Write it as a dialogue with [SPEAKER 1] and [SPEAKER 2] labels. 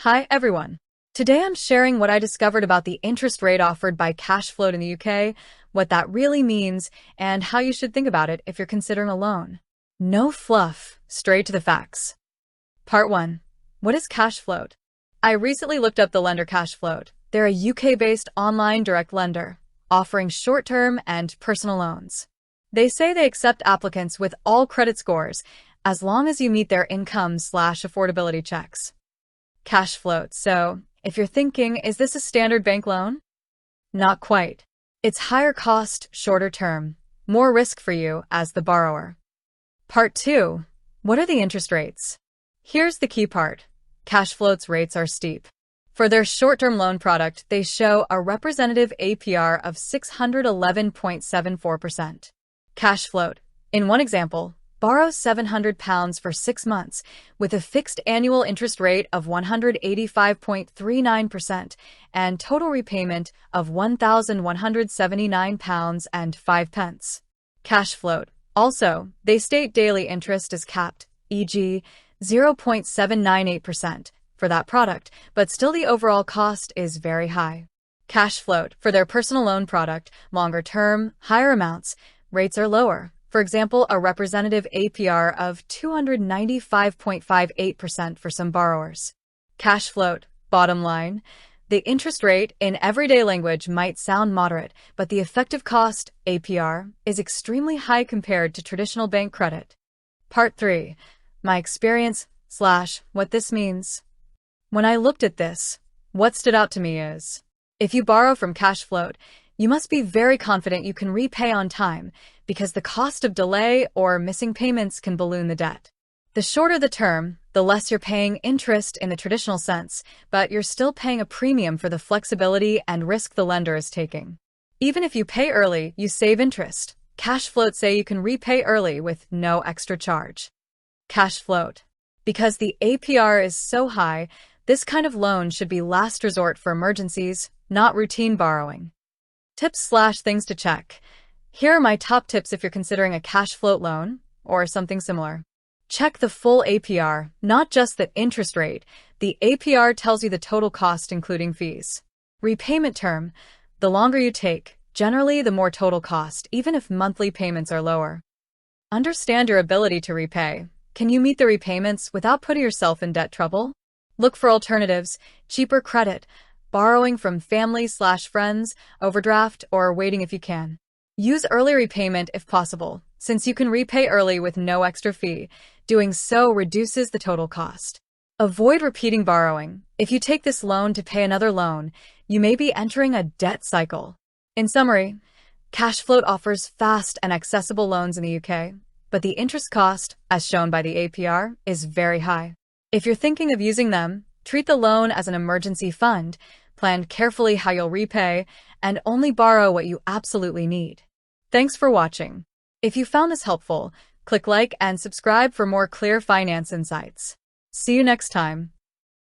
[SPEAKER 1] Hi everyone. Today I'm sharing what I discovered about the interest rate offered by Cashfloat in the UK, what that really means, and how you should think about it if you're considering a loan. No fluff, straight to the facts. Part 1. What is Cashfloat? I recently looked up the lender Cashfloat. They're a UK-based online direct lender, offering short-term and personal loans. They say they accept applicants with all credit scores, as long as you meet their income/affordability checks. Cashfloat. So, if you're thinking, is this a standard bank loan? Not quite. It's higher cost, shorter term, more risk for you as the borrower. Part 2. What are the interest rates? Here's the key part. Cashfloat's rates are steep. For their short-term loan product, they show a representative APR of 611.74%. Cashfloat, in one example, borrows £700 for 6 months with a fixed annual interest rate of 185.39% and total repayment of £1,179.05. Cashfloat. Also, they state daily interest is capped, e.g., 0.798% for that product, but still the overall cost is very high. Cashfloat, for their personal loan product, longer term, higher amounts, rates are lower. For example, a representative APR of 295.58% for some borrowers. Cashfloat, bottom line, the interest rate in everyday language might sound moderate, but the effective cost, APR, is extremely high compared to traditional bank credit. Part 3. My experience/what this means. When I looked at this, what stood out to me is, if you borrow from Cashfloat, you must be very confident you can repay on time because the cost of delay or missing payments can balloon the debt. The shorter the term, the less you're paying interest in the traditional sense, but you're still paying a premium for the flexibility and risk the lender is taking. Even if you pay early, you save interest. Cashfloat say you can repay early with no extra charge. Cashfloat. Because the APR is so high, this kind of loan should be last resort for emergencies, not routine borrowing. Tips/things to check. Here are my top tips if you're considering a Cashfloat loan or something similar. Check the full APR, not just the interest rate. The APR tells you the total cost including fees. Repayment term. The longer you take, generally the more total cost, even if monthly payments are lower. Understand your ability to repay. Can you meet the repayments without putting yourself in debt trouble? Look for alternatives, cheaper credit, borrowing from family/friends, overdraft, or waiting if you can. Use early repayment if possible, since you can repay early with no extra fee. Doing so reduces the total cost. Avoid repeating borrowing. If you take this loan to pay another loan, you may be entering a debt cycle. In summary, Cashfloat offers fast and accessible loans in the UK, but the interest cost, as shown by the APR, is very high. If you're thinking of using them, treat the loan as an emergency fund, plan carefully how you'll repay, and only borrow what you absolutely need. Thanks for watching. If you found this helpful, click like and subscribe for more clear finance insights. See you next time.